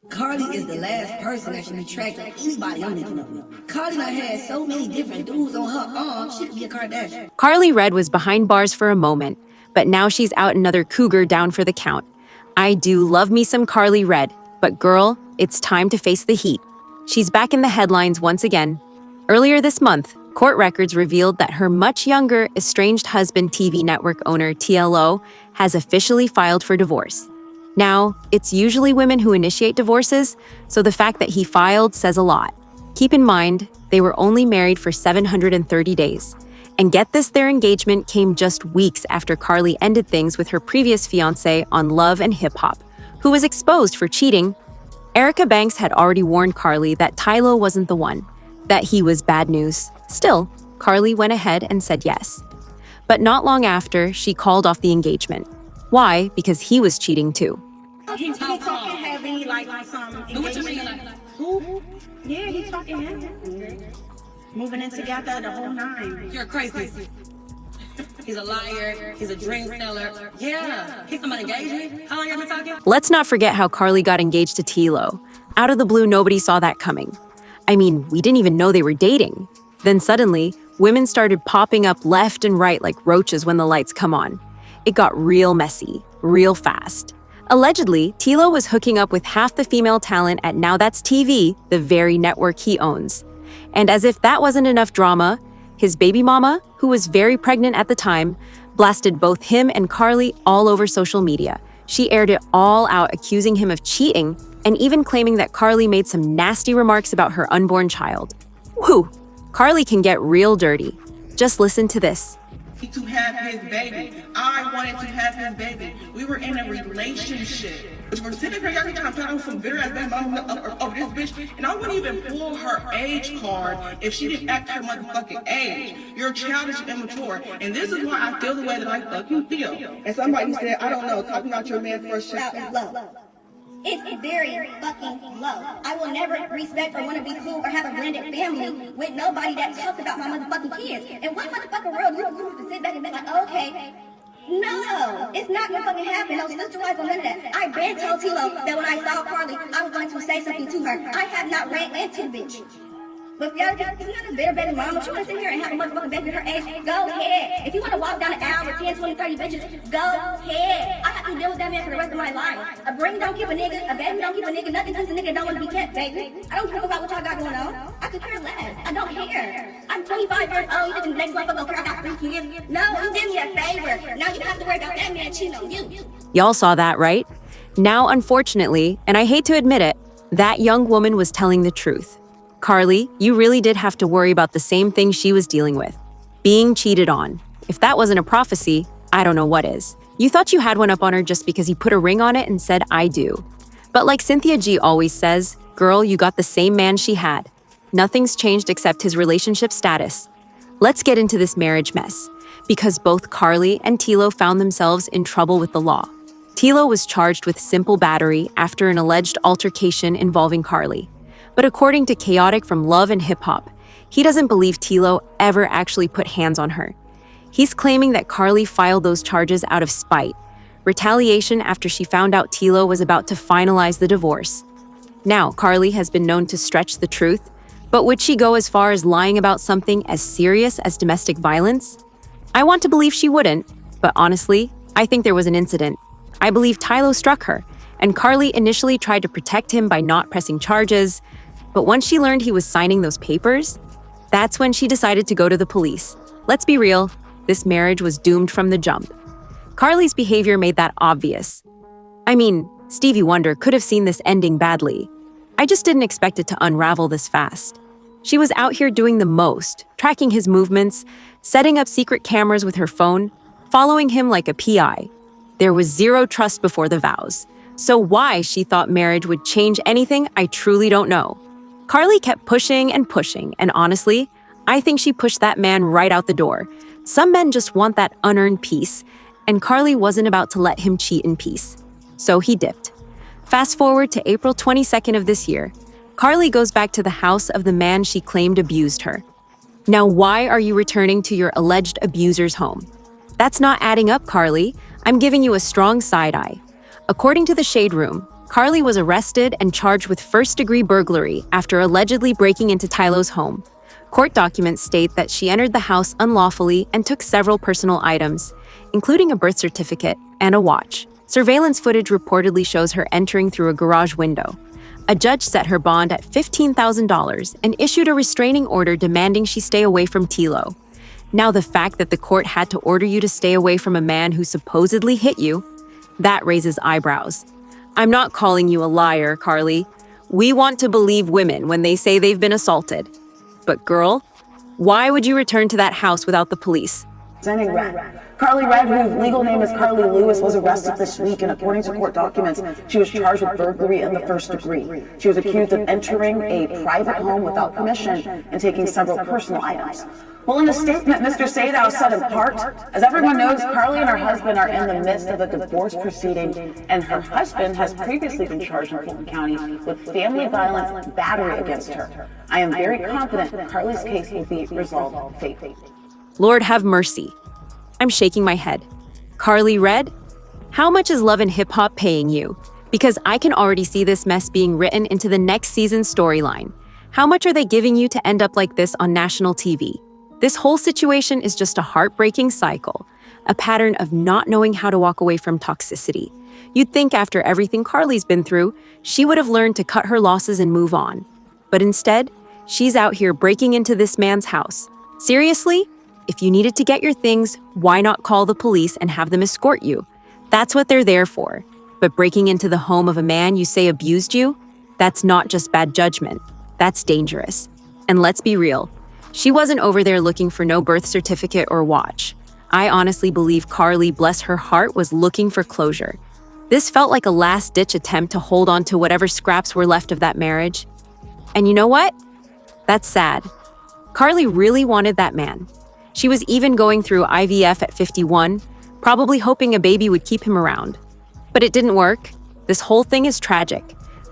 Karlie is the last person that should be tracking anybody on the internet. Karlie done had so many different dudes on her arm, she could be a Kardashian. Karlie Redd was behind bars for a moment, but now she's out another cougar down for the count. I do love me some Karlie Redd, but girl, it's time to face the heat. She's back in the headlines once again. Earlier this month, court records revealed that her much younger, estranged husband TV network owner TLO has officially filed for divorce. Now, it's usually women who initiate divorces, so the fact that he filed says a lot. Keep in mind, they were only married for 730 days. And get this, their engagement came just weeks after Karlie ended things with her previous fiancé on Love and Hip Hop, who was exposed for cheating. Erica Banks had already warned Karlie that Tylo wasn't the one, that he was bad news. Still, Karlie went ahead and said yes. But not long after, she called off the engagement. Why? Because he was cheating too. He talking heavy, like some engagement. Who? Yeah, he talking heavy. Moving in together the whole nine. You're crazy. He's a liar, he's a dream seller. Yeah, he's somebody engagement. How long you been talking? Let's not forget how Karlie got engaged to Tilo. Out of the blue, nobody saw that coming. I mean, we didn't even know they were dating. Then suddenly, women started popping up left and right like roaches when the lights come on. It got real messy, real fast. Allegedly, Tilo was hooking up with half the female talent at Now That's TV, the very network he owns. And as if that wasn't enough drama, his baby mama, who was very pregnant at the time, blasted both him and Karlie all over social media. She aired it all out, accusing him of cheating and even claiming that Karlie made some nasty remarks about her unborn child. Whew, Karlie can get real dirty. Just listen to this. To have his baby. I wanted to have his baby. We were in a relationship. But we're sitting here every time talking some bitter ass baby mama of this bitch, and I wouldn't even pull her age card if she didn't act her motherfucking age. You're childish and immature, and this is why I feel the way that I fucking feel. And somebody said, I don't know, talking about your man first shot is low. It's very fucking low. I will never respect or want to be cool or have a blended family with nobody that talks about my motherfucking kids. And what motherfucking world you supposed to sit back and be like, oh, okay. No, it's not gonna fucking happen. No sister wife or none of that. I been told Tilo that when I saw Karlie, I was going to say something to her. I have not ran into the bitch. But if y'all just, a bitter baby mama, she wanna sit here and have a motherfucking baby her age, go ahead. If you wanna walk down the aisle with 10, 20, 30 bitches, go ahead. I have to deal with that man for the rest of my life. A brain don't keep a nigga, a baby don't keep a nigga, nothing because the nigga don't wanna be kept, baby. I don't care about what y'all got going on. I could care less. I don't care. I'm 25 years old, you think the next life I'm gonna care I got 3 kids? No, you did me a favor. Now you have to worry about that man cheating on you. Y'all saw that, right? Now, unfortunately, and I hate to admit it, that young woman was telling the truth. Karlie, you really did have to worry about the same thing she was dealing with. Being cheated on. If that wasn't a prophecy, I don't know what is. You thought you had one up on her just because he put a ring on it and said, I do. But like Cynthia G always says, girl, you got the same man she had. Nothing's changed except his relationship status. Let's get into this marriage mess, because both Karlie and Tilo found themselves in trouble with the law. Tilo was charged with simple battery after an alleged altercation involving Karlie. But according to Chaotic from Love and Hip Hop, he doesn't believe Tilo ever actually put hands on her. He's claiming that Karlie filed those charges out of spite, retaliation after she found out Tilo was about to finalize the divorce. Now, Karlie has been known to stretch the truth, but would she go as far as lying about something as serious as domestic violence? I want to believe she wouldn't, but honestly, I think there was an incident. I believe Tilo struck her, and Karlie initially tried to protect him by not pressing charges. But once she learned he was signing those papers, that's when she decided to go to the police. Let's be real, this marriage was doomed from the jump. Karlie's behavior made that obvious. I mean, Stevie Wonder could have seen this ending badly. I just didn't expect it to unravel this fast. She was out here doing the most, tracking his movements, setting up secret cameras with her phone, following him like a PI. There was zero trust before the vows. So why she thought marriage would change anything, I truly don't know. Karlie kept pushing and pushing, and honestly, I think she pushed that man right out the door. Some men just want that unearned peace, and Karlie wasn't about to let him cheat in peace. So he dipped. Fast forward to April 22nd of this year, Karlie goes back to the house of the man she claimed abused her. Now, why are you returning to your alleged abuser's home? That's not adding up, Karlie. I'm giving you a strong side eye. According to the Shade Room, Karlie was arrested and charged with first-degree burglary after allegedly breaking into Tylo's home. Court documents state that she entered the house unlawfully and took several personal items, including a birth certificate and a watch. Surveillance footage reportedly shows her entering through a garage window. A judge set her bond at $15,000 and issued a restraining order demanding she stay away from Tilo. Now, the fact that the court had to order you to stay away from a man who supposedly hit you, that raises eyebrows. I'm not calling you a liar, Karlie. We want to believe women when they say they've been assaulted. But girl, why would you return to that house without the police? Representing Redd. Karlie Redd, whose legal name is Karlie Lewis, was arrested this week, and according to court documents, she was charged with burglary in the first degree. She was accused of entering a private home without permission and taking several personal items. Well, in a statement, Mr. Sadow said in part, as everyone knows, Karlie and her husband are in the midst of a divorce proceeding, and her husband has previously been charged in Fulton County with family violence battery against her. I am very confident Karlie's case will be resolved faithfully. Lord have mercy. I'm shaking my head. Karlie Redd, how much is Love and Hip Hop paying you? Because I can already see this mess being written into the next season's storyline. How much are they giving you to end up like this on national TV? This whole situation is just a heartbreaking cycle, a pattern of not knowing how to walk away from toxicity. You'd think after everything Karlie's been through, she would have learned to cut her losses and move on. But instead, she's out here breaking into this man's house. Seriously? If you needed to get your things, why not call the police and have them escort you? That's what they're there for. But breaking into the home of a man you say abused you? That's not just bad judgment. That's dangerous. And let's be real. She wasn't over there looking for no birth certificate or watch. I honestly believe Karlie, bless her heart, was looking for closure. This felt like a last-ditch attempt to hold on to whatever scraps were left of that marriage. And you know what? That's sad. Karlie really wanted that man. She was even going through IVF at 51, probably hoping a baby would keep him around. But it didn't work. This whole thing is tragic.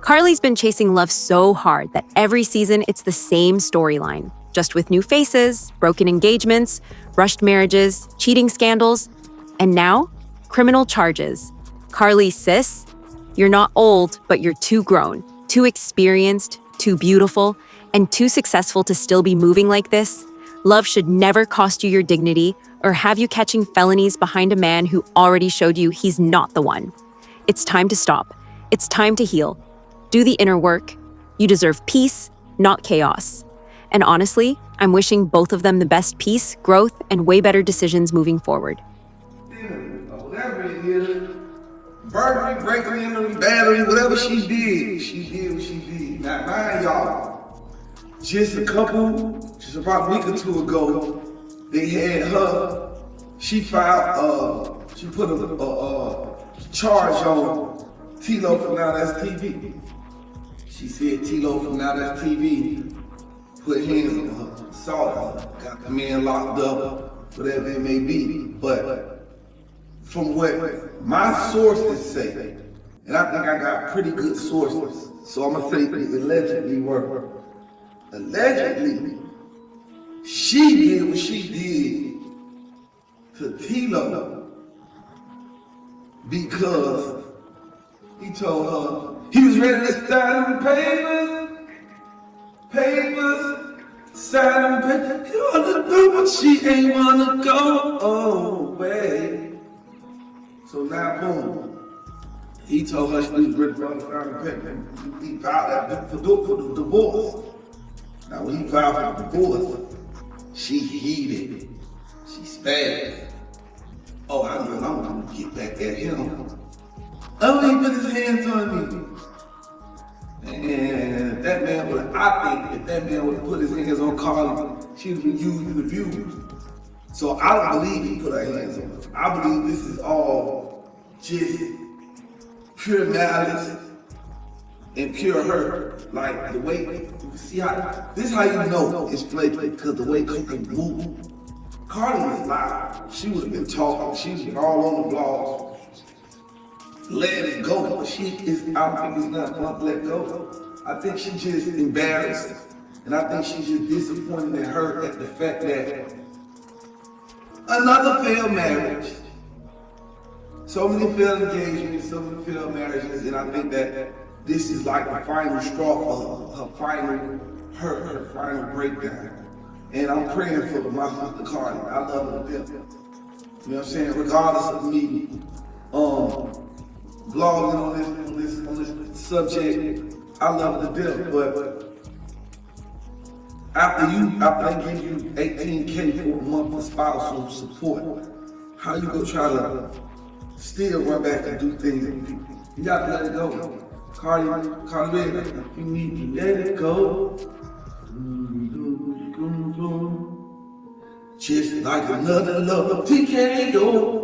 Karlie's been chasing love so hard that every season it's the same storyline, just with new faces, broken engagements, rushed marriages, cheating scandals, and now, criminal charges. Karlie, sis, you're not old, but you're too grown, too experienced, too beautiful, and too successful to still be moving like this. Love should never cost you your dignity or have you catching felonies behind a man who already showed you he's not the one. It's time to stop. It's time to heal. Do the inner work. You deserve peace, not chaos. And honestly, I'm wishing both of them the best peace, growth, and way better decisions moving forward. Whatever it is, burglary, breaking into battery, whatever she did what she did. Now, mind y'all, just about a week or two ago, they had her, she filed, she put a charge on Tilo from Now That's TV. She said Tilo from Now That's TV put hands on her, assaulted her, got the man locked up, whatever it may be. But from what my sources say, and I think I got pretty good sources, so I'm gonna say they allegedly were. Allegedly, she did what she did to Tilo because he told her he was ready to sign them papers, sign them papers. He wanna do, but she ain't wanna go away. So now, boom. He told her she was ready to sign the papers. He filed that for the divorce. Now when he filed for the divorce, she heated, she spazzed. Oh, I know I'm gonna get back at him. Oh, he put his hands on me. And that man would, I think if that man would have put his hands on Karlie, she would have been used and abused. So I don't believe he put her hands on her. I believe this is all just pure malice and pure hurt. Like the way, you see how, this is how you know it's flaky, because the way people move. Karlie was live. She would have been talking. She was been all on the blogs. Let it go. But she is, I don't think it's not gonna let go. I think she's just embarrassed. And I think she's just disappointed and hurt at the fact that another failed marriage. So many failed engagements, so many failed marriages, and I think that this is like the final straw for her final hurt, her final breakdown. And I'm praying for my sister Karlie. I love her to death. You know what I'm saying? Regardless of me blogging on this subject, I love her to death. But after they give you $18K for a month for spousal support, how you gonna try to still run back and do things? You gotta let it go. Karlie Redd, you need to let it go. Just like another love TKO.